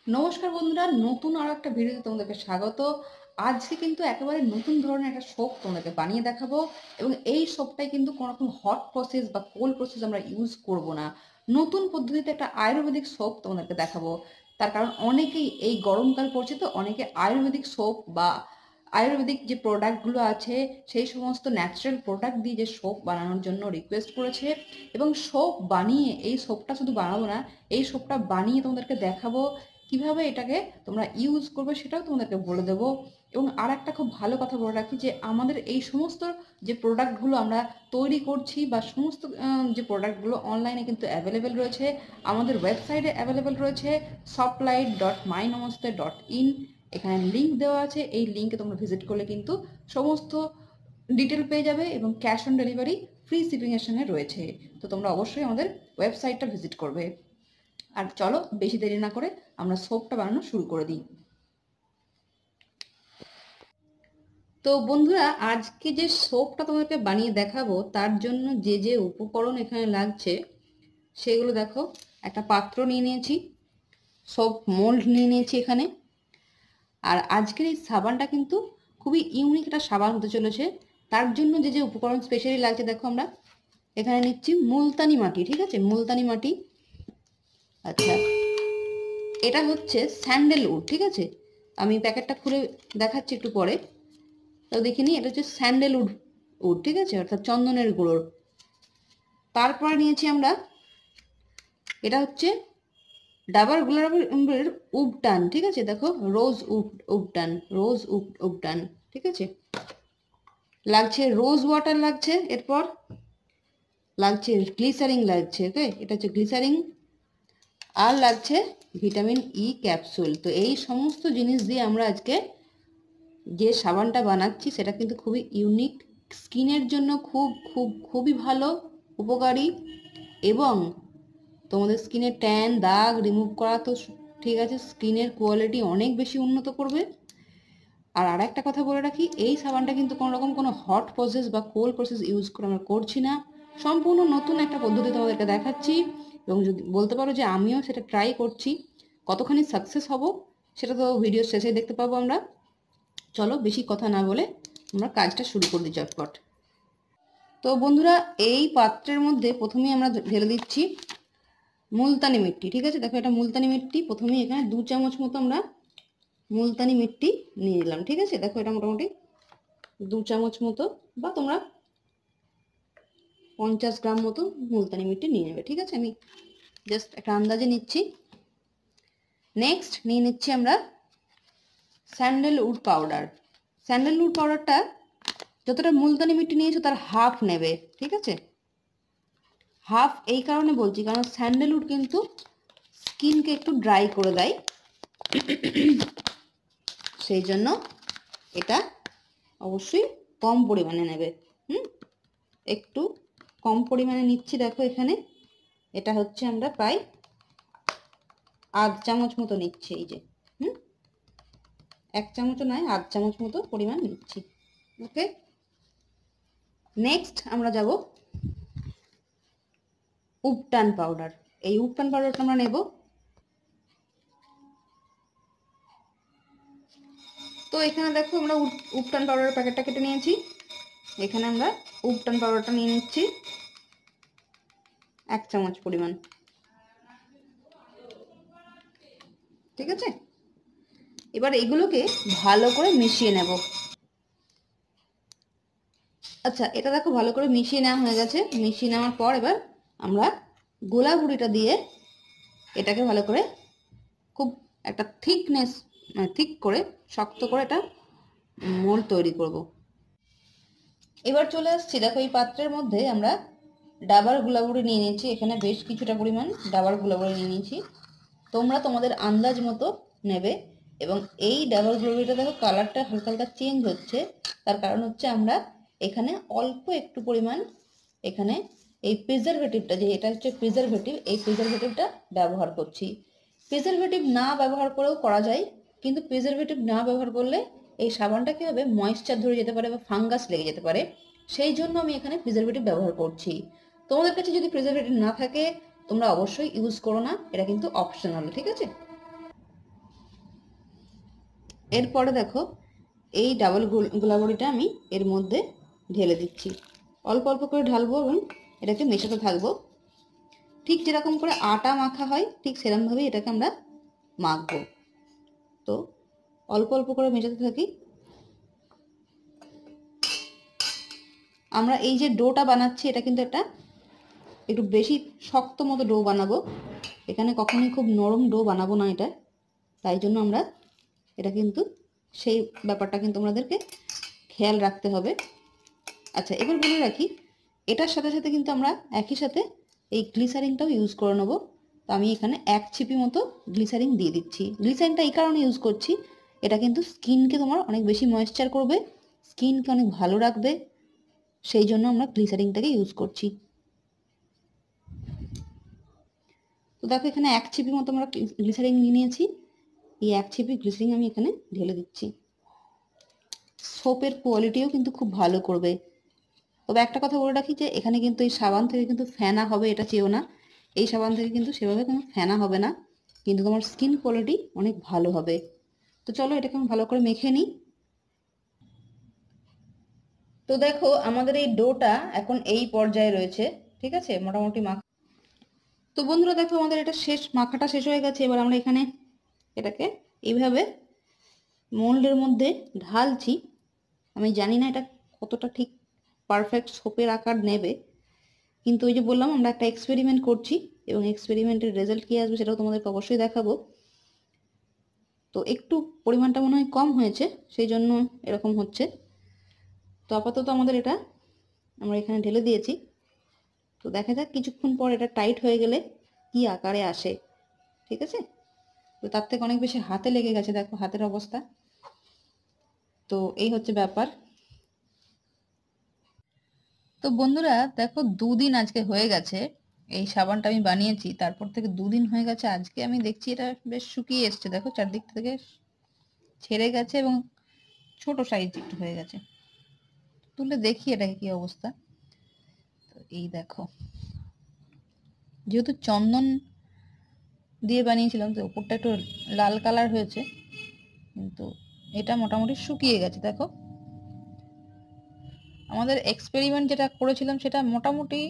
নমস্কার বন্ধুরা, নতুন আর একটা ভিডিওতে তোমাদেরকে স্বাগত। আজকে কিন্তু একেবারে নতুন ধরনের একটা সোপ তোমাদেরকে বানিয়ে দেখাবো, এবং এই সোপটাই কিন্তু কোনো রকম হট প্রসেস বা কোল্ড প্রসেস আমরা ইউজ করব না। নতুন পদ্ধতিতে একটা আয়ুর্বেদিক সোপ তোমাদেরকে দেখাবো। তার কারণ অনেকেই এই গরমকাল পড়ছে, তো অনেকে আয়ুর্বেদিক সোপ বা আয়ুর্বেদিক যে প্রোডাক্টগুলো আছে সেই সমস্ত ন্যাচারাল প্রোডাক্ট দিয়ে যে সোপ বানানোর জন্য রিকোয়েস্ট করেছে। এবং সোপ বানিয়ে, এই সোপটা শুধু বানাবো না, এই সোপটা বানিয়ে তোমাদেরকে দেখাবো কিভাবে এটাকে তোমরা ইউজ করবে, সেটাও তোমাদেরকে বলে দেবো। এবং আর একটা খুব ভালো কথা বলে রাখি যে আমাদের এই সমস্ত যে প্রোডাক্টগুলো আমরা তৈরি করছি বা সমস্ত যে প্রোডাক্টগুলো অনলাইনে কিন্তু অ্যাভেলেবেল রয়েছে, আমাদের ওয়েবসাইটে অ্যাভেলেবেল রয়েছে soplight.mynamaste.in। এখানে লিঙ্ক দেওয়া আছে, এই লিঙ্কে তোমরা ভিজিট করলে কিন্তু সমস্ত ডিটেল পেয়ে যাবে, এবং ক্যাশ অন ডেলিভারি ফ্রি শিপিংয়ের সঙ্গে রয়েছে। তো তোমরা অবশ্যই আমাদের ওয়েবসাইটটা ভিজিট করবে। আর চলো বেশি দেরি না করে আমরা সোপটা বানানো শুরু করে দিই। তো বন্ধুরা, আজকে যে সোপটা তোমাদেরকে বানিয়ে দেখাবো তার জন্য যে যে উপকরণ এখানে লাগছে সেগুলো দেখো। একটা পাত্র নিয়ে নিয়েছি, সোপ মোল্ড নিয়ে নিয়েছি এখানে। আর আজকের এই সাবানটা কিন্তু খুবই ইউনিক একটা সাবান হতে চলেছে। তার জন্য যে যে উপকরণ স্পেশালি লাগছে দেখো, আমরা এখানে নিচ্ছি মুলতানি মাটি। ঠিক আছে, মুলতানি মাটি। আচ্ছা, এটা হচ্ছে স্যান্ডেলউড। ঠিক আছে, আমি প্যাকেটটা খুলে দেখাচ্ছি একটু পরে। তো দেখিনি, এটা হচ্ছে স্যান্ডেলউড উড। ঠিক আছে, অর্থাৎ চন্দনের গুঁড়োর। তারপরে নিয়েছি আমরা, এটা হচ্ছে ডাবার গুলাবের উবটান। ঠিক আছে, দেখো রোজ উবটান, রোজ উবটান। ঠিক আছে, লাগছে রোজ ওয়াটার লাগছে, এরপর লাগছে গ্লিসারিন লাগছে। ওকে, এটা হচ্ছে গ্লিসারিন। আর লাগছে ভিটামিন ই ক্যাপসুল। তো এই সমস্ত জিনিস দিয়ে আমরা আজকে যে সাবানটা বানাচ্ছি সেটা কিন্তু খুবই ইউনিক, স্কিনের জন্য খুব খুব খুবই ভালো, উপকারী। এবং তোমাদের স্কিনের ট্যান দাগ রিমুভ করা তো ঠিক আছে, স্কিনের কোয়ালিটি অনেক বেশি উন্নত করবে। আর আরেকটা কথা বলে রাখি, এই সাবানটা কিন্তু কোনো রকম কোনো হট প্রসেস বা কোল্ড প্রসেস ইউজ করে আমরা করছি না। সম্পূর্ণ নতুন একটা পদ্ধতি তোমাদেরকে দেখাচ্ছি, এবং যদি বলতে পারো যে আমিও সেটা ট্রাই করছি। কতখানি সাকসেস হব সেটা তো ভিডিও শেষে দেখতে পাবো আমরা। চলো বেশি কথা না বলে আমরা কাজটা শুরু করে দিই চটপট। তো বন্ধুরা, এই পাত্রের মধ্যে প্রথমেই আমরা ঢেলে দিচ্ছি মুলতানি মিট্টি। ঠিক আছে, দেখো এটা মুলতানি মিট্টি। প্রথমেই এখানে 2 চামচ মতো আমরা মুলতানি মিট্টি নিয়ে নিলাম। ঠিক আছে, দেখো এটা মোটামুটি 2 চামচ মতো, বা তোমরা 50 গ্রাম মতো মুলতানি মিট্টি নিয়ে নেবে। ঠিক আছে, আমি জাস্ট একটা আন্দাজে নিচ্ছি। নেক্সট নিয়ে নিচ্ছি আমরা স্যান্ডেলউড পাউডার। স্যান্ডেলউড পাউডারটা যতটা মুলতানি মিট্টি নিয়েছো তার হাফ নেবে। ঠিক আছে, হাফ এই কারণে বলছি কারণ স্যান্ডেলউড কিন্তু স্কিনকে একটু ড্রাই করে দেয়, সেই জন্য এটা অবশ্যই কম পরিমাণে নেবে। একটু কম পরিমাণে নিচ্ছি। দেখো এখানে এটা হচ্ছে আমরা প্রায় আধ চামচ মতো নিচ্ছি। এই যে 1 চামচও নয়, আধ চামচ মতো পরিমাণ নিচ্ছি। ওকে, নেক্সট আমরা যাব উপটান পাউডার। এই উপটান পাউডারটা আমরা নেব। তো এখানে দেখো আমরা উপটান পাউডারের প্যাকেটটা কেটে নিয়েছি। এখানে আমরা উপটান পাউডারটা নিয়ে নিচ্ছি 1 চামচ পরিমাণ। ঠিক আছে, এবার এগুলোকে ভালো করে মিশিয়ে নেব। আচ্ছা, এটা দেখো ভালো করে মিশিয়ে নেওয়া হয়ে গেছে। মিশিয়ে নেওয়ার পর এবার আমরা গোলা গুঁড়িটা দিয়ে এটাকে ভালো করে খুব একটা থিকনেস, মানে থিক করে, শক্ত করে এটা মোল্ড তৈরি করব। এবার চলে আসছি, দেখো এই পাত্রের মধ্যে আমরা ডাবার গুঁড়ি নিয়ে নিয়েছি। এখানে বেশ কিছুটা পরিমাণ ডাবার গুঁড়ি নিয়ে নিয়েছি। তোমরা তোমাদের আন্দাজ মতো নেবে। এবং এই ডাবার গুঁড়িটা দেখো কালারটা হালকা হালকা চেঞ্জ হচ্ছে, তার কারণ হচ্ছে আমরা এখানে অল্প একটু পরিমাণ এখানে এই প্রিজারভেটিভটা, যে এটা হচ্ছে প্রিজারভেটিভ, এই প্রিজারভেটিভটা ব্যবহার করছি। প্রিজারভেটিভ না ব্যবহার করেও করা যায়, কিন্তু প্রিজারভেটিভ না ব্যবহার করলে এই সাবানটা কী হবে, ময়েশ্চার ধরে যেতে পারে বা ফাঙ্গাস লেগে যেতে পারে। সেই জন্য আমি এখানে প্রিজারভেটিভ ব্যবহার করছি। তোমাদের কাছে যদি প্রিজারভেটিভ না থাকে তোমরা অবশ্যই ইউজ করো না, এটা কিন্তু অপশনাল। ঠিক আছে, এরপরে দেখো এই ডাবল গোলাবড়িটা আমি এর মধ্যে ঢেলে দিচ্ছি। অল্প অল্প করে ঢালবো এবং এটাকে মেশাতে থাকবো। ঠিক যেরকম করে আটা মাখা হয় ঠিক সেরকমভাবেই এটাকে আমরা মাখবো। তো অল্প অল্প করে মেশাতে থাকি। আমরা এই যে ডোটা বানাচ্ছি এটা কিন্তু একটু বেশি শক্ত মতো ডো বানাবো। এখানে কখনোই খুব নরম ডো বানাবো না এটা। তাই জন্য আমরা এটা কিন্তু সেই ব্যাপারটা কিন্তু আমাদেরকে খেয়াল রাখতে হবে। আচ্ছা, এবার বলে রাখি এটার সাথে সাথে কিন্তু আমরা একই সাথে এই গ্লিসারিনটাও ইউজ করে নেবো। তো আমি এখানে 1 ছিপি মতো গ্লিসারিন দিয়ে দিচ্ছি। গ্লিসারিনটা এই কারণে ইউজ করছি, এটা কিন্তু স্কিনকে তোমার অনেক বেশি ময়েশ্চার করবে, স্কিনকে অনেক ভালো রাখবে, সেই জন্য আমরা গ্লিসারিনটাকে ইউজ করছি। তো দেখো এখানে 1 ছিপি মতো আমরা গ্লিসারিন নিয়ে নিয়েছি। এই 1 ছিপি গ্লিসারিন আমি এখানে ঢেলে দিচ্ছি। সোপের কোয়ালিটিও কিন্তু খুব ভালো করবে। তবে একটা কথা বলে রাখি যে এখানে কিন্তু এই সাবান থেকে কিন্তু ফেনা হবে এটা চেয়েও না। এই সাবান থেকে কিন্তু সেভাবে কোনো ফেনা হবে না, কিন্তু তোমার স্কিন কোয়ালিটি অনেক ভালো হবে। তো চলো এটাকে আমি ভালো করে মেখে নিই। তো দেখো আমাদের এই ডোটা এখন এই পর্যায়ে রয়েছে, ঠিক আছে, মোটামুটি মাখা। তো বন্ধুরা দেখো আমাদের এটা মাখাটা শেষ হয়ে গেছে। এবার আমরা এখানে এটাকে এইভাবে মোল্ডের মধ্যে ঢালছি। আমি জানি না এটা কতটা ঠিক পারফেক্ট সোপের আকার নেবে, কিন্তু ওই যে বললাম আমরা একটা এক্সপেরিমেন্ট করছি এবং এক্সপেরিমেন্টের রেজাল্ট কি আসবে সেটাও তোমাদেরকে অবশ্যই দেখাবো। তো একটু পরিমাণটা মনে হয় কম হয়েছে, সেই জন্য এরকম হচ্ছে। তো আপাতত আমাদের এটা আমরা এখানে ঢেলে দিয়েছি। তো দেখা যাক কিছুক্ষণ পর এটা টাইট হয়ে গেলে কি আকারে আসে, ঠিক আছে। তো তার থেকে অনেক বেশি হাতে লেগে গেছে, দেখো হাতের অবস্থা। তো এই হচ্ছে ব্যাপার। তো বন্ধুরা দেখো 2 দিন আজকে হয়ে গেছে এই সাবানটা আমি বানিয়েছি, তারপর থেকে 2 দিন হয়ে গেছে। আজকে আমি দেখছি এটা বেশ শুকিয়ে এসছে, দেখো চারদিক থেকে ছেড়ে গেছে এবং ছোট সাইজ একটু হয়ে গেছে। তুলে দেখি এটাকে কি অবস্থা। তো এই দেখো, যেহেতু চন্দন দিয়ে বানিয়েছিলাম তো উপরটা একটু লাল কালার হয়েছে, কিন্তু এটা মোটামুটি শুকিয়ে গেছে। দেখো আমাদের এক্সপেরিমেন্ট যেটা করেছিলাম সেটা মোটামুটি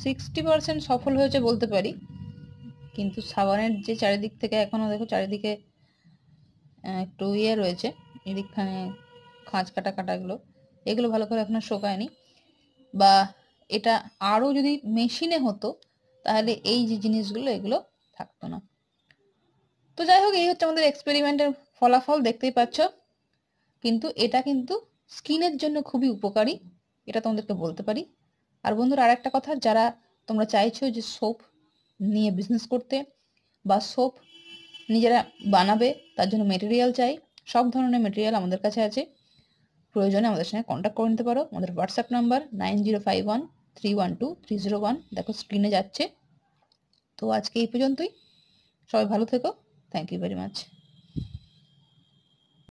60% সফল হয়েছে বলতে পারি। কিন্তু সাবানের যে চারিদিক থেকে এখনো দেখো চারিদিকে একটু ইয়ে রয়েছে, এদিকখানে খাঁজ কাটা কাটাগুলো, এগুলো ভালো করে এখনো শোকায়নি। বা এটা আরও যদি মেশিনে হতো তাহলে এই যে জিনিসগুলো এগুলো থাকতো না। তো যাই হোক, এই হচ্ছে আমাদের এক্সপেরিমেন্টের ফলাফল, দেখতেই পাচ্ছ। কিন্তু এটা কিন্তু স্কিনের জন্য খুবই উপকারী, এটা তোমাদেরকে বলতে পারি। আর বন্ধুরা আর একটা কথা, যারা তোমরা চাইছো যে সোপ নিয়ে বিজনেস করতে বা সোপ নিজেরা বানাবে, তার জন্য মেটেরিয়াল চাই, সব ধরনের মেটেরিয়াল আমাদের কাছে আছে। প্রয়োজনে আমাদের সঙ্গে কন্ট্যাক্ট করে নিতে পারো। আমাদের হোয়াটসঅ্যাপ নাম্বার 9051312301, দেখো স্ক্রিনে যাচ্ছে। তো আজকে এই পর্যন্তই, সবাই ভালো থেকো। Thank you very much.